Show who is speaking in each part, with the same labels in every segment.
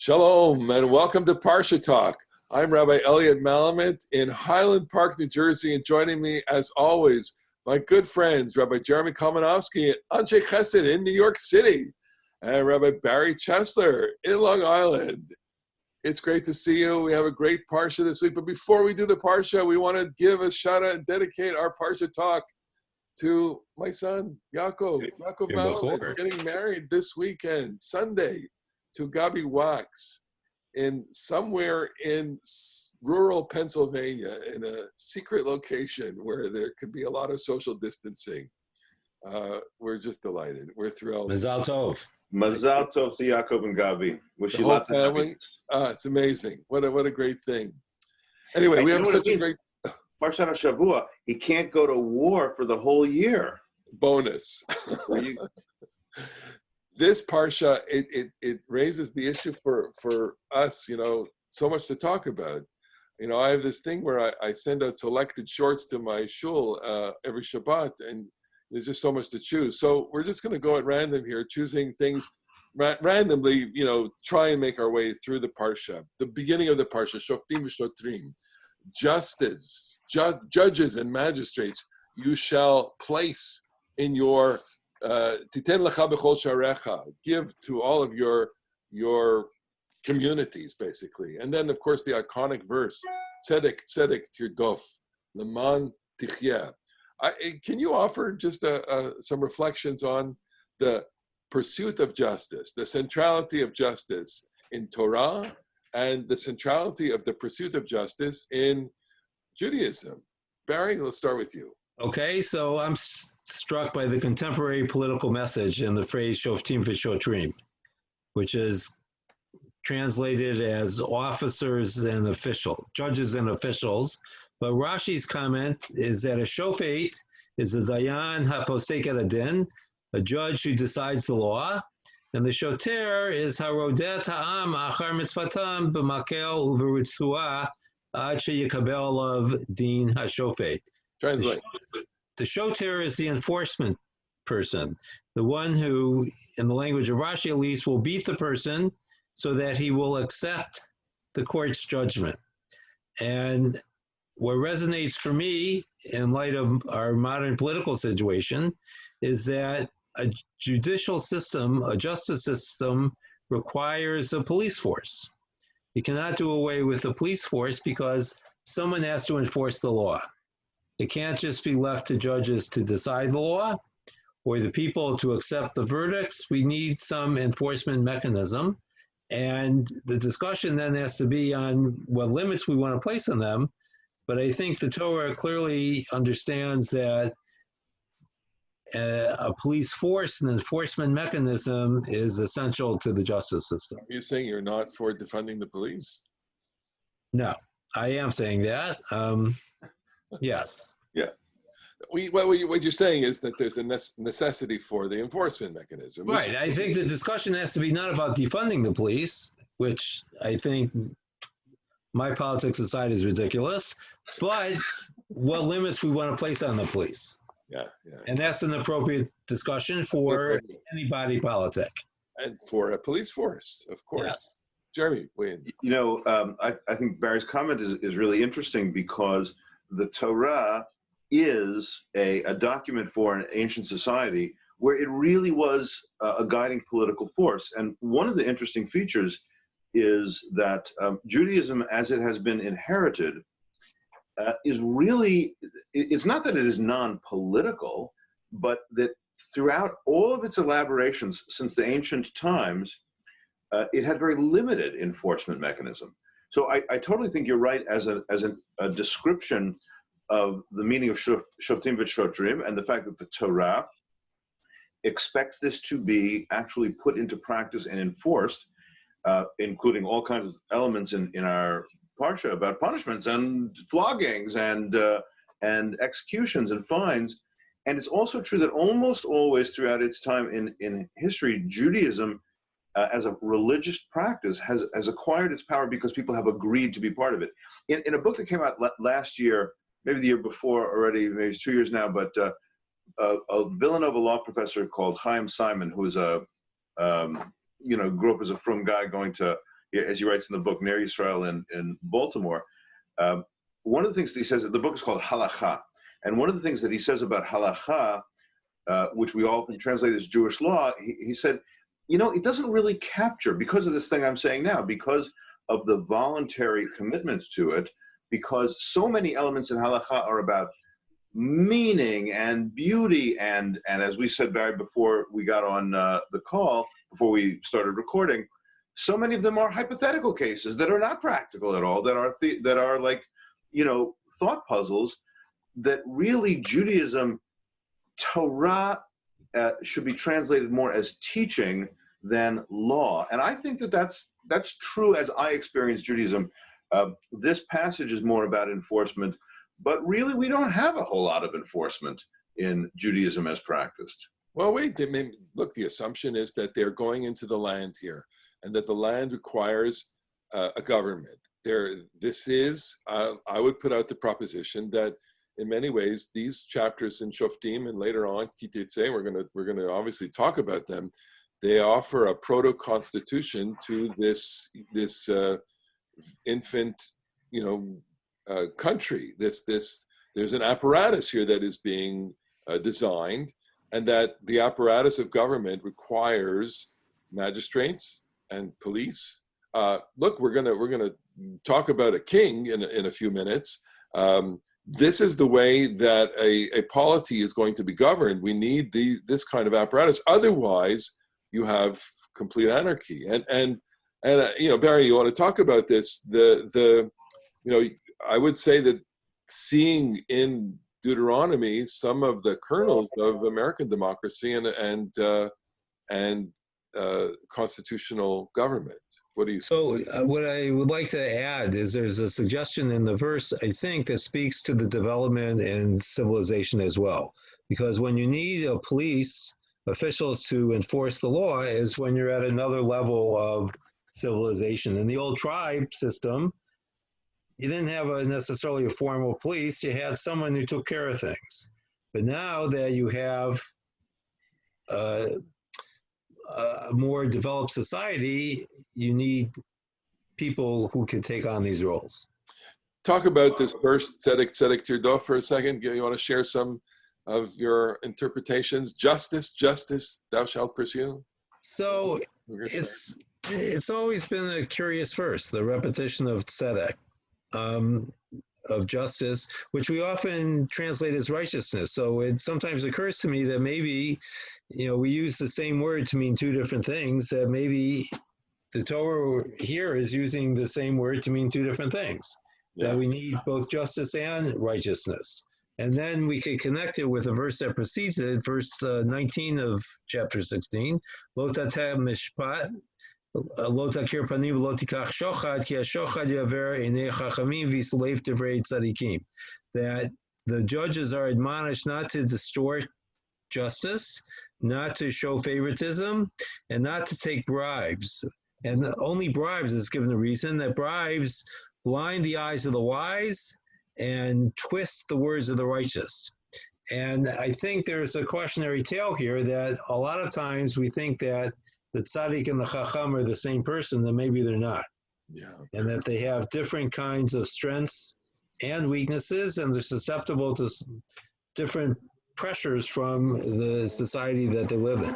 Speaker 1: Shalom and welcome to Parsha Talk. I'm Rabbi Elliot Malamet in Highland Park, New Jersey, and joining me, as always, my good friends, Rabbi Jeremy Kalmanowski and Anshe Chesed in New York City, and Rabbi Barry Chesler in Long Island. It's great to see you. We have a great Parsha this week, but before we do the Parsha, we want to give a shout out and dedicate our Parsha Talk to my son, Yaakov Malamet. We're getting married this weekend, Sunday, to Gabi Wax somewhere in rural Pennsylvania in a secret location where there could be a lot of social distancing. We're just delighted. We're thrilled.
Speaker 2: Mazal Tov.
Speaker 3: Mazal Tov to Yaakov and Gabi. Wish you lots of happiness.
Speaker 1: It's amazing. What a great thing. Anyway, we have such a great...
Speaker 3: Parshat Shavua, he can't go to war for the whole year.
Speaker 1: Bonus. This Parsha, it raises the issue for us, so much to talk about. I have this thing where I send out selected shorts to my shul every Shabbat, and there's just so much to choose. So we're just going to go at random here, choosing things randomly, try and make our way through the Parsha. The beginning of the Parsha, Shoftim v'Shotrim, justice, judges and magistrates, you shall place in your Titen lecha b'chol sharecha, give to all of your communities, basically. And then, of course, the iconic verse, Tzedek, Tzedek tirdof, leman tichya. Can you offer just some reflections on the pursuit of justice, the centrality of justice in Torah, and the centrality of the pursuit of justice in Judaism? Barry, let's start with you.
Speaker 2: Okay, so I'm struck by the contemporary political message in the phrase Shoftim v'Shotrim, which is translated as officers and judges and officials. But Rashi's comment is that a shofet is a zayan haposek el adin, a judge who decides the law, and the shoter is harodet ha'am achar mitzvatam b'makel u'v'ritzua ad sheyikabel of din hashofet.
Speaker 1: Translate.
Speaker 2: The shoter is the enforcement person, the one who, in the language of Rashi at least, will beat the person so that he will accept the court's judgment. And what resonates for me in light of our modern political situation is that a judicial system, a justice system, requires a police force. You cannot do away with the police force because someone has to enforce the law. It can't just be left to judges to decide the law or the people to accept the verdicts. We need some enforcement mechanism. And the discussion then has to be on what limits we want to place on them. But I think the Torah clearly understands that a police force and enforcement mechanism is essential to the justice system.
Speaker 1: Are you saying you're not for defunding the police?
Speaker 2: No, I am saying that. Yes.
Speaker 1: Yeah. What you're saying is that there's a necessity for the enforcement mechanism.
Speaker 2: Right. I think the discussion has to be not about defunding the police, which I think my politics aside is ridiculous, but what limits we want to place on the police.
Speaker 1: Yeah.
Speaker 2: And that's an appropriate discussion for any body politic.
Speaker 1: And for a police force, of course.
Speaker 2: Yes.
Speaker 1: Jeremy, Wayne.
Speaker 3: I think Barry's comment is really interesting because the Torah is a document for an ancient society where it really was a guiding political force. And one of the interesting features is that Judaism, as it has been inherited, is really, it's not that it is non-political, but that throughout all of its elaborations since the ancient times, it had very limited enforcement mechanism. So I totally think you're right as a description of the meaning of Shoftim v'Shotrim and the fact that the Torah expects this to be actually put into practice and enforced, including all kinds of elements in our Parsha about punishments and floggings and executions and fines. And it's also true that almost always throughout its time in history, Judaism as a religious practice has acquired its power because people have agreed to be part of it. In a book that came out last year, maybe the year before already, maybe it's 2 years now, but a Villanova law professor called Chaim Simon, who's grew up as a frum guy going to as he writes in the book, Ner Yisrael in Baltimore. One of the things that he says, the book is called Halacha. And one of the things that he says about Halacha, which we often translate as Jewish law, he said, it doesn't really capture, because of this thing I'm saying now, because of the voluntary commitments to it, because so many elements in Halacha are about meaning and beauty, and as we said, Barry, before we got on the call, before we started recording, so many of them are hypothetical cases that are not practical at all, that are like, thought puzzles, that really Judaism, Torah, should be translated more as teaching than law. And I think that that's true as I experience Judaism. This passage is more about enforcement, but really we don't have a whole lot of enforcement in Judaism as practiced.
Speaker 1: Well, wait, look, the assumption is that they're going into the land here, and that the land requires a government. This is, I would put out the proposition that in many ways, these chapters in Shoftim and later on, Kititze, we're gonna obviously talk about them. They offer a proto-constitution to this infant, country. There's an apparatus here that is being designed, and that the apparatus of government requires magistrates and police. Look, we're gonna talk about a king in a few minutes. This is the way that a polity is going to be governed. We need this kind of apparatus. Otherwise, you have complete anarchy. And Barry, you want to talk about this? I would say that seeing in Deuteronomy some of the kernels of American democracy and constitutional government. What do you think?
Speaker 2: So what I would like to add is there's a suggestion in the verse, I think, that speaks to the development and civilization as well. Because when you need police officials to enforce the law is when you're at another level of civilization. In the old tribe system, you didn't have necessarily a formal police. You had someone who took care of things. But now that you have a more developed society, you need people who can take on these roles.
Speaker 1: Talk about this verse, Tzedek Tirdof, for a second. You want to share some of your interpretations? Justice, thou shalt pursue.
Speaker 2: So it's always been a curious verse, the repetition of Tzedek, of justice, which we often translate as righteousness. So it sometimes occurs to me that maybe, we use the same word to mean two different things, that maybe the Torah here is using the same word to mean two different things, that we need both justice and righteousness. And then we can connect it with a verse that precedes it, verse 19 of chapter 16, Lo tateh mishpat, Lo takir panim, lo tikach shochad, ki ha-shochad yaver einei chachamim v'yisleif divrei tzadikim. That the judges are admonished not to distort justice, not to show favoritism, and not to take bribes. And only bribes is given the reason that bribes blind the eyes of the wise and twist the words of the righteous. And I think there's a cautionary tale here that a lot of times we think that the tzaddik and the chacham are the same person, then maybe they're not.
Speaker 1: Yeah.
Speaker 2: And that they have different kinds of strengths and weaknesses, and they're susceptible to different pressures from the society that they live in.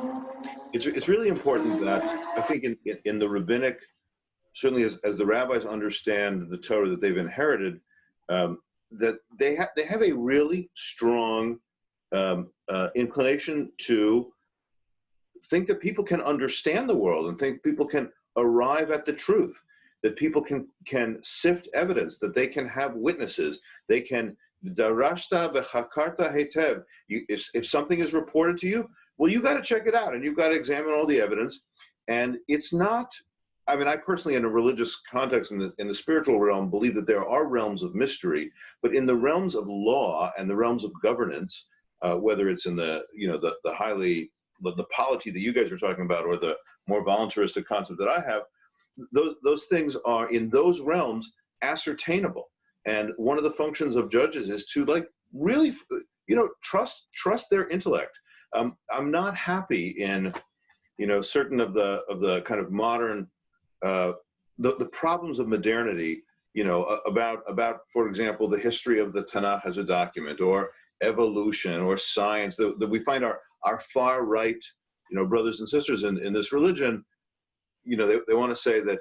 Speaker 3: It's really important that I think in the rabbinic, certainly as the rabbis understand the Torah that they've inherited, that they have a really strong inclination to think that people can understand the world and think people can arrive at the truth, that people can sift evidence, that they can have witnesses, they can darashta v'chakarta hetev. If something is reported to you, well, you got to check it out and you've got to examine all the evidence. And it's not, I mean, I personally, in a religious context, in the spiritual realm, believe that there are realms of mystery, but in the realms of law and the realms of governance, whether it's in the polity that you guys are talking about, or the more voluntaristic concept that I have, those things are in those realms ascertainable. And one of the functions of judges is to really, trust their intellect. I'm not happy in, certain of the kind of modern the problems of modernity, about, for example, the history of the Tanakh as a document, or evolution, or science, that we find our far right, brothers and sisters in this religion, they want to say that,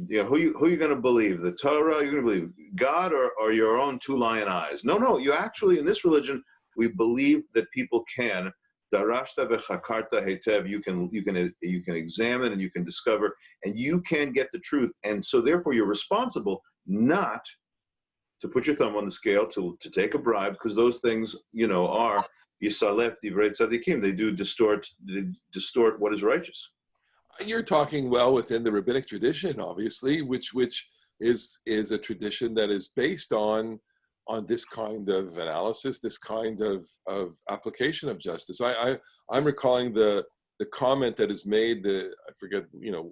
Speaker 3: who you going to believe? The Torah? You're going to believe God, or your own two lion eyes? No. You actually, in this religion, we believe that people can darashta v'chakarta hetev. You can examine, and you can discover, and you can get the truth. And so, therefore, you're responsible not to put your thumb on the scale, to take a bribe, because those things, are yisalef divrei tzadikim. They do distort what is righteous.
Speaker 1: You're talking well within the rabbinic tradition, obviously, which is a tradition that is based on this kind of analysis, this kind of application of justice. I'm recalling the comment that is made, I forget,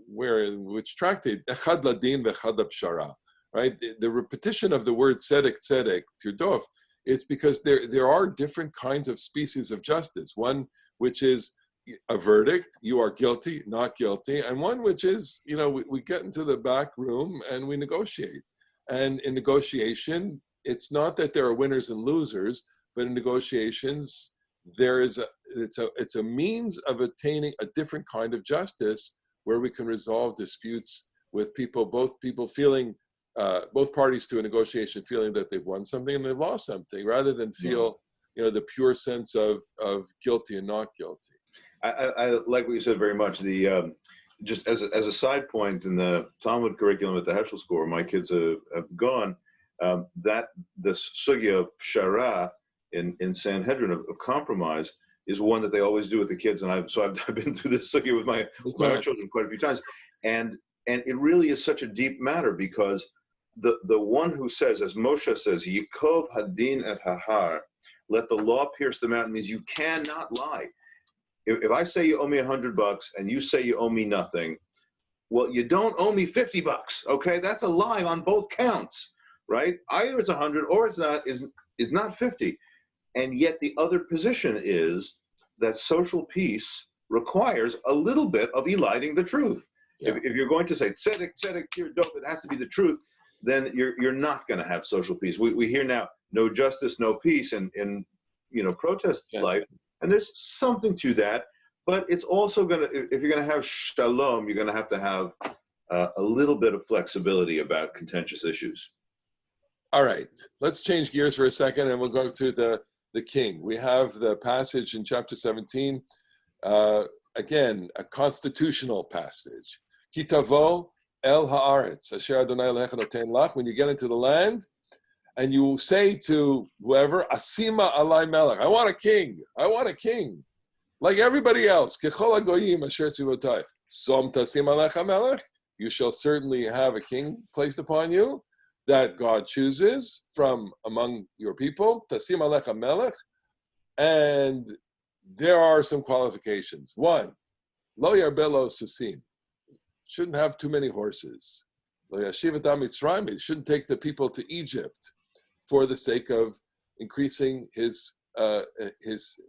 Speaker 1: where, in which tractate, echad ladin v'echad pshara, right? The repetition of the word tzedek, tirdof, it's because there are different kinds of species of justice. One which is a verdict, you are guilty, not guilty, and one which is, we get into the back room and we negotiate. And in negotiation, it's not that there are winners and losers, but in negotiations, it's a means of attaining a different kind of justice where we can resolve disputes with both parties to a negotiation feeling that they've won something and they've lost something, rather than feel, the pure sense of guilty and not guilty.
Speaker 3: I like what you said very much. The just as a side point, in the Talmud curriculum at the Heschel School, where my kids have gone, that this sugya of pshara in Sanhedrin, of compromise, is one that they always do with the kids. And I've been through this sugya with my children quite a few times, and it really is such a deep matter, because the one who says, as Moshe says, Yikov hadin et hahar, let the law pierce the mountain, means you cannot lie. If I say you owe me $100 and you say you owe me nothing, well, you don't owe me $50. Okay, that's a lie on both counts, right? Either it's 100 or it's not. Is not 50. And yet the other position is that social peace requires a little bit of eliding the truth. Yeah. If you're going to say tzedek, here, dope, it has to be the truth, then you're not going to have social peace. We hear now, no justice, no peace, in protest life. And there's something to that, but it's also if you're going to have shalom, you're going to have a little bit of flexibility about contentious issues.
Speaker 1: All right, let's change gears for a second, and we'll go to the king. We have the passage in chapter 17, again, a constitutional passage. Kitavo el haaretz, asher Adonai Elohecha noten lach. When you get into the land, and you say to whoever, Asima alai melech, I want a king, like everybody else. Kechol hagoyim asher tzivotai, som tasim alecha melech, you shall certainly have a king placed upon you that God chooses from among your people, tasim alecha melech, and there are some qualifications. One, lo yarbelo susim, shouldn't have too many horses. Lo yashiv et am Mitzrayim, he shouldn't take the people to Egypt for the sake of increasing his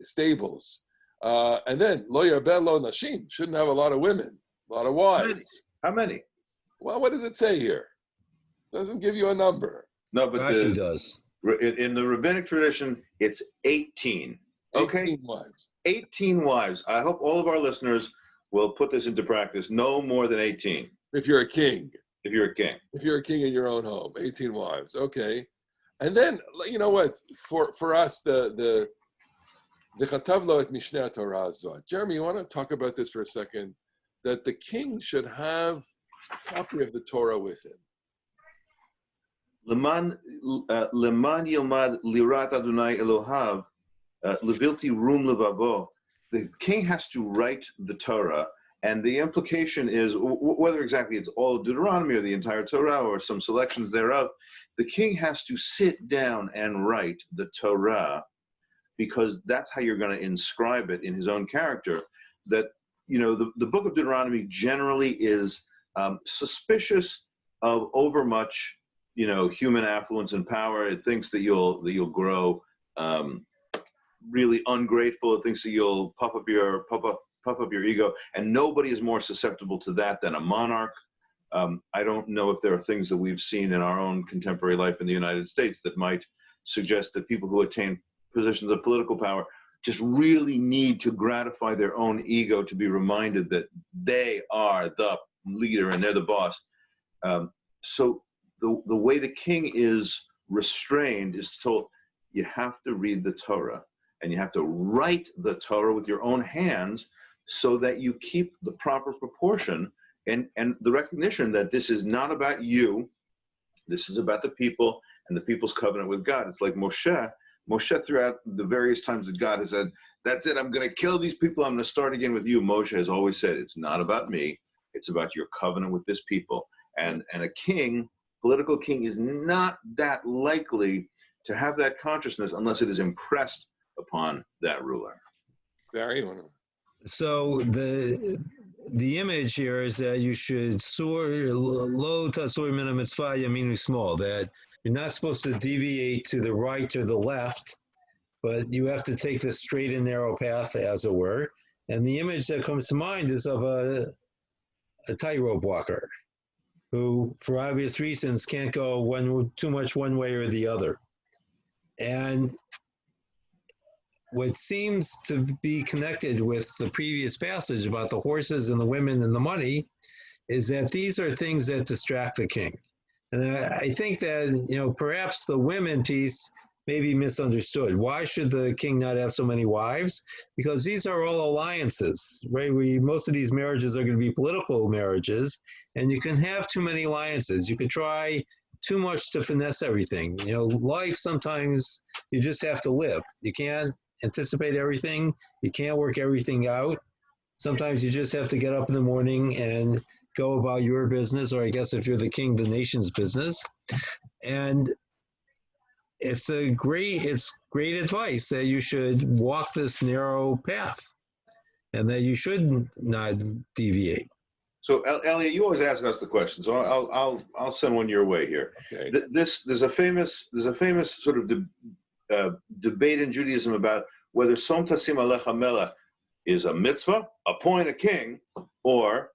Speaker 1: stables. And then, lo yarbeh lo nashim, shouldn't have a lot of women, a lot of wives.
Speaker 3: How many?
Speaker 1: Well, what does it say here? Doesn't give you a number.
Speaker 3: No, but
Speaker 2: Rashi does.
Speaker 3: In the rabbinic tradition, it's 18. Okay?
Speaker 1: 18 wives.
Speaker 3: 18 wives. I hope all of our listeners will put this into practice. No more than 18.
Speaker 1: If you're a king.
Speaker 3: If you're a king.
Speaker 1: If you're a king in your own home, 18 wives. Okay. And then, you know what, for us, the Chatavlo et Mishneh Torah Zot. Jeremy, you want to talk about this for a second? That the king should have a copy of the Torah with him.
Speaker 3: Leman yilmad lirat Adonai Elohav levilti rum levavo. The king has to write the Torah, and the implication is, whether exactly it's all of Deuteronomy or the entire Torah or some selections thereof, the king has to sit down and write the Torah, because that's how you're going to inscribe it in his own character. That, the book of Deuteronomy generally is suspicious of overmuch, human affluence and power. It thinks that you'll grow really ungrateful. It thinks that you'll puff up your ego, and nobody is more susceptible to that than a monarch. I don't know if there are things that we've seen in our own contemporary life in the United States that might suggest that people who attain positions of political power just really need to gratify their own ego to be reminded that they are the leader and they're the boss. So the way the king is restrained is told, you have to read the Torah and you have to write the Torah with your own hands so that you keep the proper proportion and the recognition that this is not about you. This is about the people and the people's covenant with God. It's like Moshe. Moshe, throughout the various times that God has said, that's it, I'm going to kill these people, I'm going to start again with you. Moshe has always said, it's not about me, it's about your covenant with this people. And a king, political king, is not that likely to have that consciousness unless it is impressed upon that ruler.
Speaker 1: Barry, you want to?
Speaker 2: So the image here is that you should soar low tasur min mitzvah yaminu small, that you're not supposed to deviate to the right or the left, but you have to take the straight and narrow path, as it were. And the image that comes to mind is of a tightrope walker who, for obvious reasons, can't go too much one way or the other. And what seems to be connected with the previous passage about the horses and the women and the money is that these are things that distract the king. And I think that, perhaps the women piece may be misunderstood. Why should the king not have so many wives? Because these are all alliances, right? Most of these marriages are going to be political marriages, and you can have too many alliances. You could try too much to finesse everything. Life, sometimes you just have to live. You can't anticipate everything. You can't work everything out. Sometimes you just have to get up in the morning and go about your business, or I guess if you're the king, the nation's business. And it's great advice that you should walk this narrow path and that you should not deviate.
Speaker 3: So, Elliot, you always ask us the question, so I'll send one your way here.
Speaker 1: Okay.
Speaker 3: There's a famous sort of debate in Judaism about whether Som Tasim Alecha Melech is a mitzvah, appoint a king, or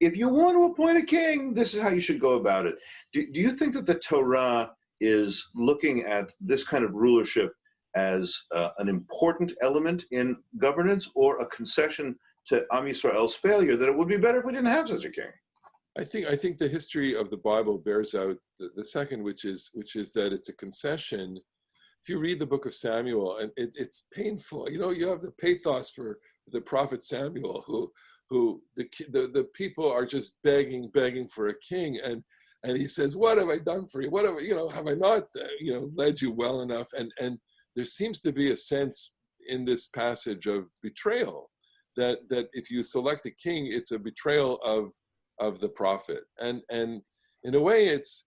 Speaker 3: if you want to appoint a king, this is how you should go about it. Do you think that the Torah is looking at this kind of rulership as an important element in governance, or a concession to Am Yisrael's failure, that it would be better if we didn't have such a king?
Speaker 1: I think the history of the Bible bears out the second, which is that it's a concession. If you read the book of Samuel, and it's painful. You have the pathos for the prophet Samuel, who the people are just begging for a king, and he says, "What have I done for you? What have I not led you well enough?" And there seems to be a sense in this passage of betrayal, that if you select a king, it's a betrayal of the prophet, and in a way, it's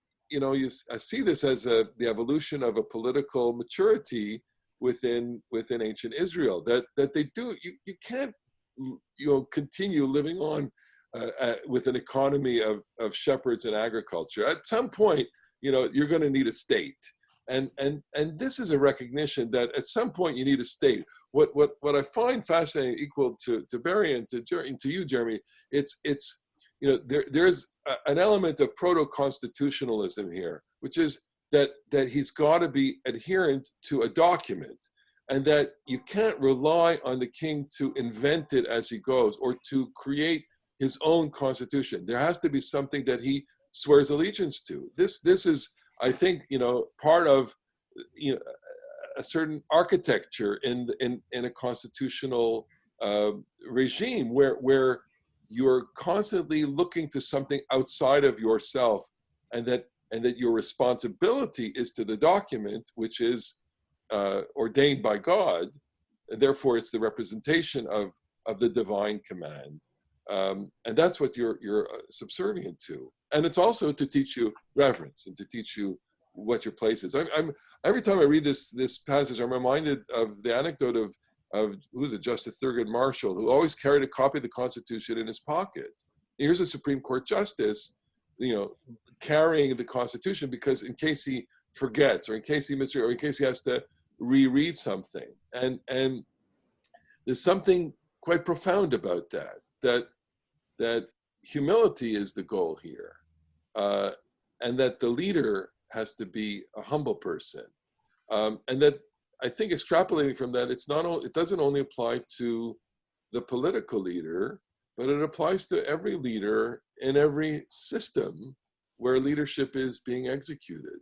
Speaker 1: I see this as the evolution of a political maturity within ancient Israel, that they do. You can't continue living on with an economy of shepherds and agriculture. At some point, you're going to need a state, and this is a recognition that at some point you need a state. What I find fascinating, equal to Barry and to you, Jeremy, it's there's an element of proto-constitutionalism here, which is that he's got to be adherent to a document, and that you can't rely on the king to invent it as he goes or to create his own constitution. There has to be something that he swears allegiance to. This is, I think, part of a certain architecture in a constitutional regime where you're constantly looking to something outside of yourself, and that your responsibility is to the document, which is ordained by God, and therefore it's the representation of the divine command, and that's what you're subservient to. And it's also to teach you reverence and to teach you what your place is. I'm every time I read this passage, I'm reminded of the anecdote of who was it, Justice Thurgood Marshall, who always carried a copy of the Constitution in his pocket. Here's a Supreme Court justice, carrying the Constitution, because in case he forgets, or in case he misreads, or in case he has to reread something. And there's something quite profound about that humility is the goal here. and that the leader has to be a humble person, and that I think extrapolating from that, it doesn't only apply to the political leader, but it applies to every leader in every system where leadership is being executed.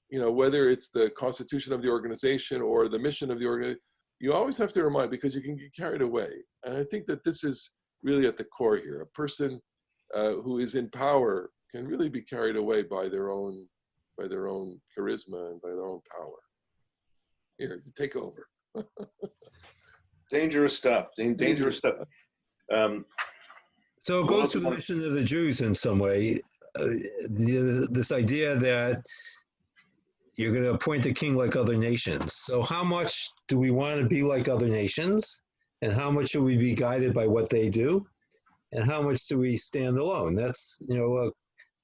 Speaker 1: Whether it's the constitution of the organization or the mission of the organization, you always have to remind, because you can get carried away. And I think that this is really at the core here. A person who is in power can really be carried away by their own charisma and by their own power. Here, take over.
Speaker 3: Dangerous stuff. Dangerous stuff.
Speaker 2: So it goes to the mission of the Jews in some way. This idea that you're going to appoint a king like other nations. So how much do we want to be like other nations? And how much should we be guided by what they do? And how much do we stand alone? That's,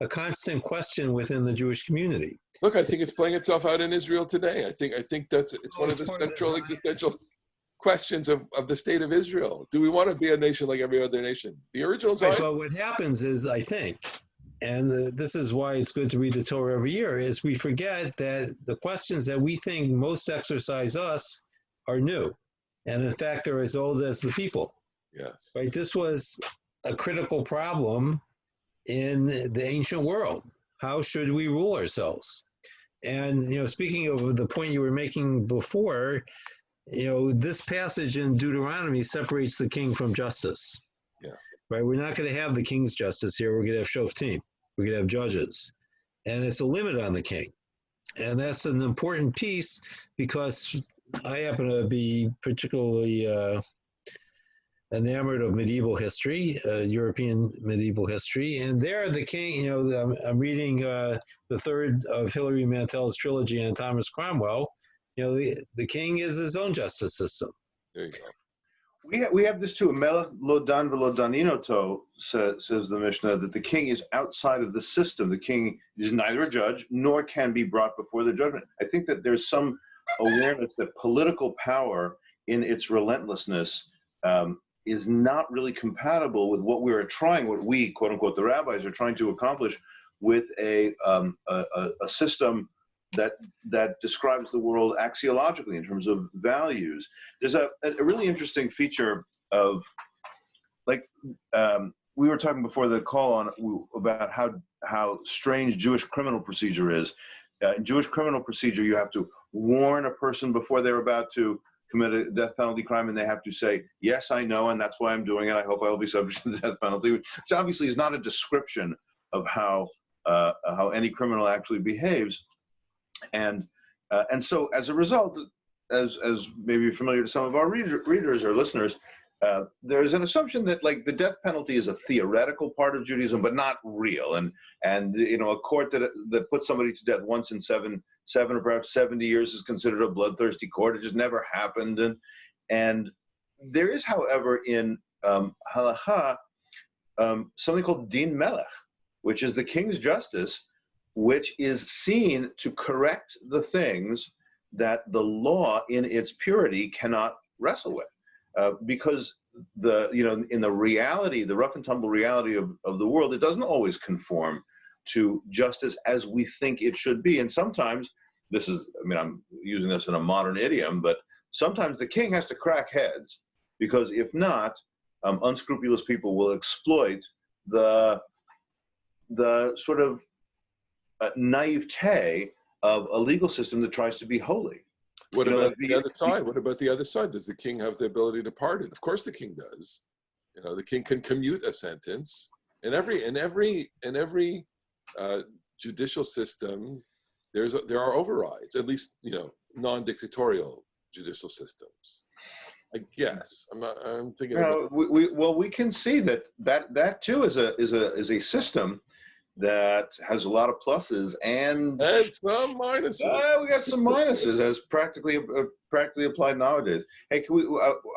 Speaker 2: a constant question within the Jewish community.
Speaker 1: Look, I think it's playing itself out in Israel today. I think it's one of the central existential questions of the state of Israel. Do we want to be a nation like every other nation? The original Zion.
Speaker 2: But what happens is, I think, and this is why it's good to read the Torah every year, is we forget that the questions that we think most exercise us are new. And in fact, they're as old as the people.
Speaker 1: Yes.
Speaker 2: Right? This was a critical problem in the ancient world. How should we rule ourselves? And, speaking of the point you were making before, this passage in Deuteronomy separates the king from justice.
Speaker 1: Yeah.
Speaker 2: Right? We're not going to have the king's justice here. We're going to have Shoftim. We're going to have judges. And it's a limit on the king. And that's an important piece, because I happen to be particularly enamored of medieval history, European medieval history. And there the king, I'm reading the third of Hilary Mantel's trilogy on Thomas Cromwell. The king is his own justice system.
Speaker 1: There you go.
Speaker 3: We have this too. Melech lo dan v'lo daninoto, says the Mishnah, that the king is outside of the system. The king is neither a judge nor can be brought before the judgment. I think that there's some awareness that political power in its relentlessness is not really compatible with what we, quote unquote, the rabbis are trying to accomplish with a system that describes the world axiologically in terms of values. There's a really interesting feature of, we were talking before the call about how strange Jewish criminal procedure is. In Jewish criminal procedure, you have to warn a person before they're about to commit a death penalty crime, and they have to say, yes, I know, and that's why I'm doing it. I hope I'll be subject to the death penalty, which obviously is not a description of how any criminal actually behaves. And so as a result, as maybe familiar to some of our readers or listeners, there's an assumption that the death penalty is a theoretical part of Judaism, but not real. And a court that puts somebody to death once in seven or perhaps 70 years is considered a bloodthirsty court. It just never happened. And there is, however, in halacha, something called din melech, which is the king's justice, which is seen to correct the things that the law in its purity cannot wrestle with. Because in the reality, the rough and tumble reality of the world, it doesn't always conform to justice as we think it should be. And sometimes I'm using this in a modern idiom, but sometimes the king has to crack heads, because if not, unscrupulous people will exploit the sort of naivete of a legal system that tries to be holy.
Speaker 1: What about the other side? What about the other side? Does the king have the ability to pardon? Of course, the king does. The king can commute a sentence. In every judicial system, there are overrides. At least non-dictatorial judicial systems. I guess I'm thinking.
Speaker 3: We can see that too is a system that has a lot of pluses and
Speaker 1: some minuses.
Speaker 3: We got some minuses as practically applied nowadays. Hey, can we?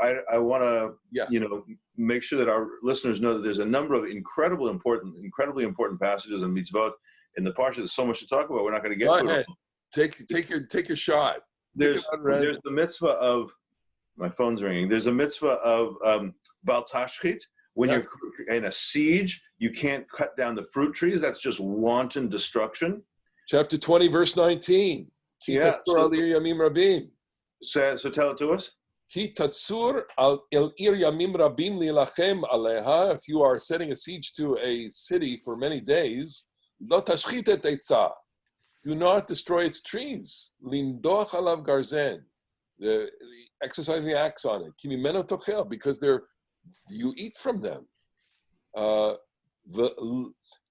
Speaker 3: I want to make sure that our listeners know that there's a number of incredibly important passages and mitzvot in the Parasha. There's so much to talk about. We're not going to get to it. Take your shot. There's the mitzvah of, my phone's ringing. There's a mitzvah of Bal Tashchit, When
Speaker 1: Yeah.
Speaker 3: you're in a siege, you can't cut down the fruit trees. That's just wanton destruction.
Speaker 1: Chapter 20, verse 19. Ki
Speaker 3: Yeah.
Speaker 1: tatsur al ir yamim rabim.
Speaker 3: So tell it to us.
Speaker 1: Ki tatsur al el ir yamim rabim lilachem aleha. If you are setting a siege to a city for many days, lo tashchit et eitzah. Do not destroy its trees. Lindoch alav garzen. Exercising the axe on it. Ki mimeno tochel, because you eat from them.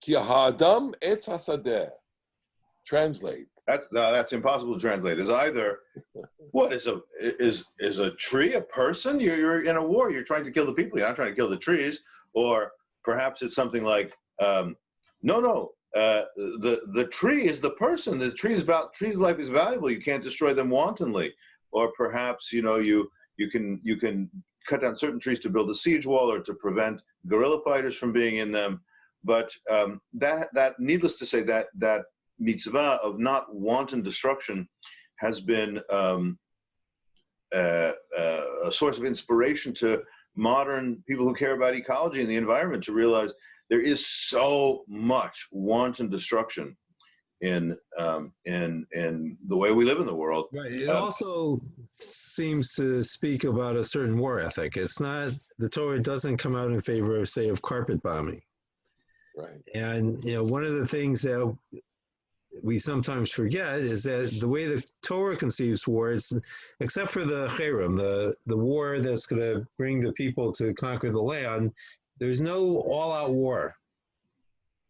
Speaker 1: Ki ha'adam etz hasadeh. Translate.
Speaker 3: That's impossible to translate. Is either what is a tree a person? You're in a war. You're trying to kill the people. You're not trying to kill the trees. Or perhaps it's something like no. The tree is the person. The tree's life is valuable. You can't destroy them wantonly. Or perhaps you can cut down certain trees to build a siege wall or to prevent guerrilla fighters from being in them. But that needless to say, that mitzvah of not wanton destruction has been a source of inspiration to modern people who care about ecology and the environment, to realize there is so much wanton destruction in the way we live in the world.
Speaker 2: Right. It also seems to speak about a certain war ethic. It's not, the Torah doesn't come out in favor of, say, of carpet bombing.
Speaker 1: Right.
Speaker 2: And one of the things that we sometimes forget is that the way the Torah conceives war is, except for the cherem, the war that's going to bring the people to conquer the land, there's no all-out war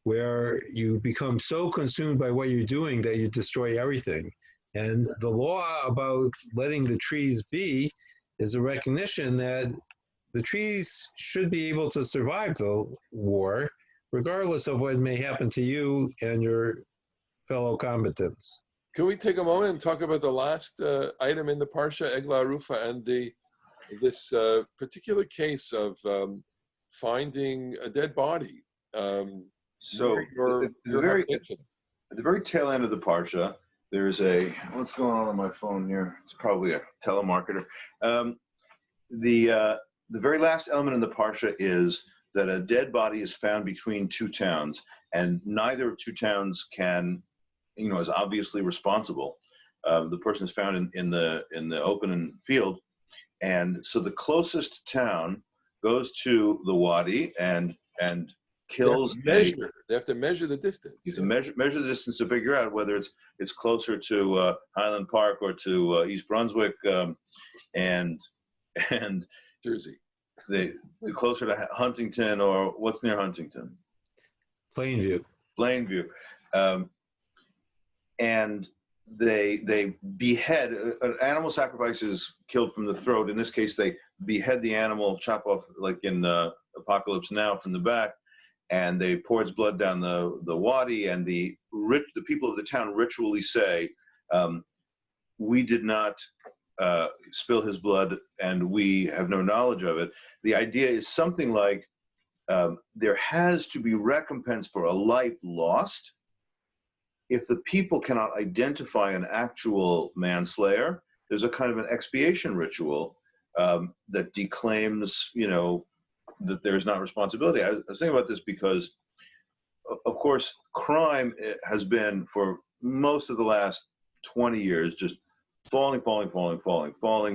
Speaker 2: where you become so consumed by what you're doing that you destroy everything. And the law about letting the trees be is a recognition that the trees should be able to survive the war, regardless of what may happen to you and your fellow combatants.
Speaker 1: Can we take a moment and talk about the last item in the Parsha, Egla Arufa, and this particular case of finding a dead body?
Speaker 3: So at the very tail end of the Parsha, there's what's going on my phone here? It's probably a telemarketer. The very last element in the Parsha is that a dead body is found between two towns, and neither of two towns is obviously responsible. The person is found in the open field, and so the closest town goes to the wadi and kills.
Speaker 1: They have to measure the distance.
Speaker 3: You can measure the distance to figure out whether it's closer to Highland Park or to East Brunswick, and
Speaker 1: Jersey.
Speaker 3: The closer to Huntington, or what's near Huntington?
Speaker 2: Plainview.
Speaker 3: And they behead. An animal sacrifice is killed from the throat. In this case, they behead the animal, chop off, like in Apocalypse Now, from the back, and they pour its blood down the wadi. And the people of the town ritually say, "We did not spill his blood, and we have no knowledge of it." The idea is something like there has to be recompense for a life lost. If the people cannot identify an actual manslayer, there's a kind of an expiation ritual that declaims, that there's not responsibility. I was thinking about this because, of course, crime has been, for most of the last 20 years, just falling,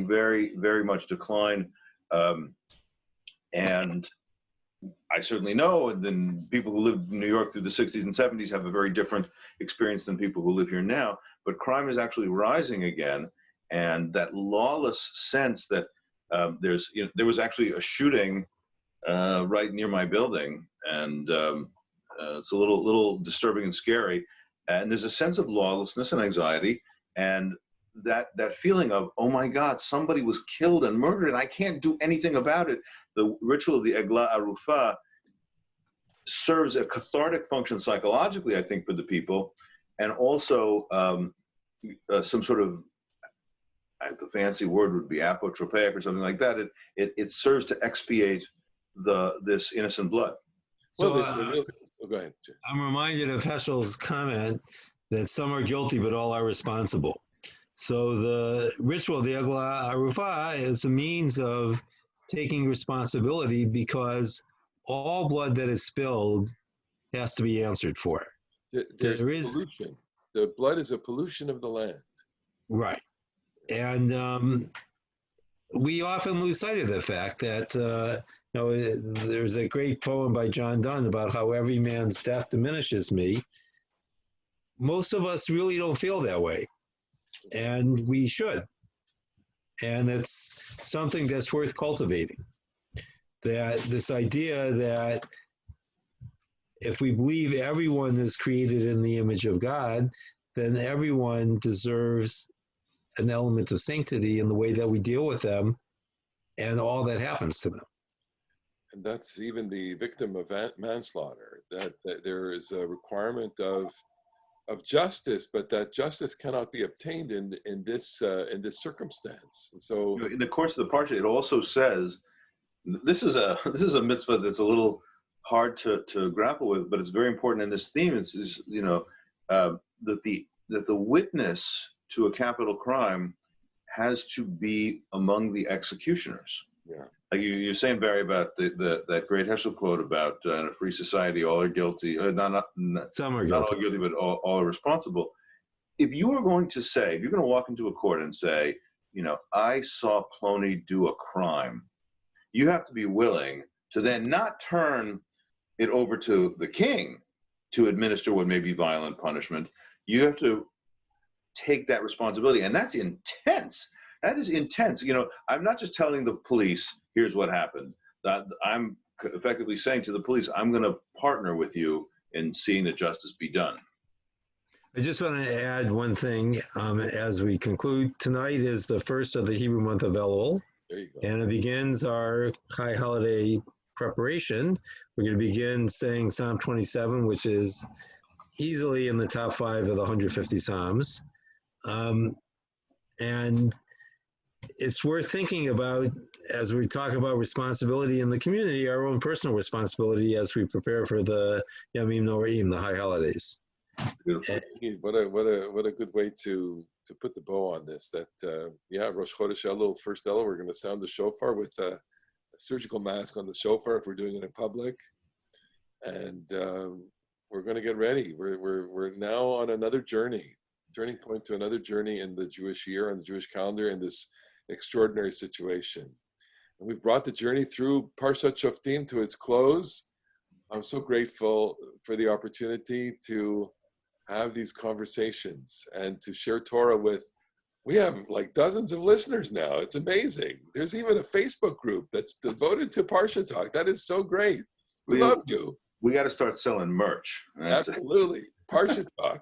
Speaker 3: very, very much decline. And I certainly know, and then people who lived in New York through the 60s and 70s have a very different experience than people who live here now. But crime is actually rising again, and that lawless sense that there was actually a shooting right near my building, and it's a little disturbing and scary. And there's a sense of lawlessness and anxiety, and that feeling of, oh my God, somebody was killed and murdered, and I can't do anything about it. The ritual of the Egla Arufa serves a cathartic function psychologically, I think, for the people, and also some sort of, the fancy word would be apotropaic or something like that. It serves to expiate this innocent blood.
Speaker 1: Well,
Speaker 2: So,
Speaker 1: go ahead.
Speaker 2: I'm reminded of Heschel's comment that some are guilty, but all are responsible. So the ritual, the Egla Arufa, is a means of taking responsibility, because all blood that is spilled has to be answered for.
Speaker 1: There's
Speaker 2: There is,
Speaker 1: pollution. The blood is a pollution of the land.
Speaker 2: right. And we often lose sight of the fact that, there's a great poem by John Donne about how every man's death diminishes me. Most of us really don't feel that way, and we should. And it's something that's worth cultivating. That this idea that if we believe everyone is created in the image of God, then everyone deserves an element of sanctity in the way that we deal with them and all that happens to them.
Speaker 1: And that's even the victim of manslaughter, that there is a requirement of justice, but that justice cannot be obtained in this circumstance. And so,
Speaker 3: in the course of the Parsha, it also says, this is a mitzvah that's a little hard to grapple with, but it's very important in this theme. Is that the witness to a capital crime has to be among the executioners.
Speaker 1: Yeah.
Speaker 3: Like you're saying, Barry, about that great Heschel quote about in a free society, all are guilty. Not
Speaker 2: Some are
Speaker 3: not
Speaker 2: guilty.
Speaker 3: all guilty, but all are responsible. If you are going to say, if you're going to walk into a court and say, I saw Plony do a crime, you have to be willing to then not turn it over to the king to administer what may be violent punishment. You have to take that responsibility, and that's intense. That is intense. I'm not just telling the police, here's what happened. I'm effectively saying to the police, I'm going to partner with you in seeing that justice be done.
Speaker 2: I just want to add one thing as we conclude. Tonight is the first of the Hebrew month of Elul,
Speaker 1: there you go.
Speaker 2: and it begins our high holiday preparation. We're going to begin saying Psalm 27, which is easily in the top 5 of the 150 Psalms. And it's worth thinking about, as we talk about responsibility in the community, our own personal responsibility as we prepare for the Yamim Noraim, the high holidays.
Speaker 3: Beautiful.
Speaker 1: What a good way to put the bow on this. That Rosh Chodesh Elul, first Elul, we're going to sound the shofar with a surgical mask on the shofar if we're doing it in public, and we're going to get ready. We're now on another journey, turning point to another journey in the Jewish year, on the Jewish calendar, in this extraordinary situation. And we've brought the journey through Parashat Shoftim to its close. I'm so grateful for the opportunity to have these conversations and to share Torah with. We have like dozens of listeners now. It's amazing. There's even a Facebook group that's devoted to Parsha Talk. That is so great. We love you.
Speaker 3: We got to start selling merch.
Speaker 1: Absolutely. Parsha Talk.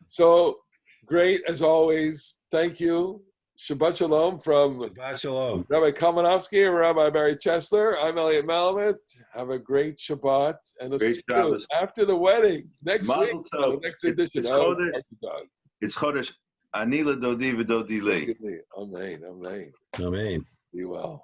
Speaker 1: So great as always. Thank you. Shabbat Shalom from
Speaker 2: Shabbat Shalom.
Speaker 1: Rabbi Kalmanovsky and Rabbi Barry Chesler. I'm Elliot Malamet. Have a great Shabbat and a see you after the wedding next week. The next edition of Parsha Talk.
Speaker 3: It's Chodesh Ani L'Dodi V'Dodi Li.
Speaker 1: Amen. Amen.
Speaker 2: Amen.
Speaker 1: Be well.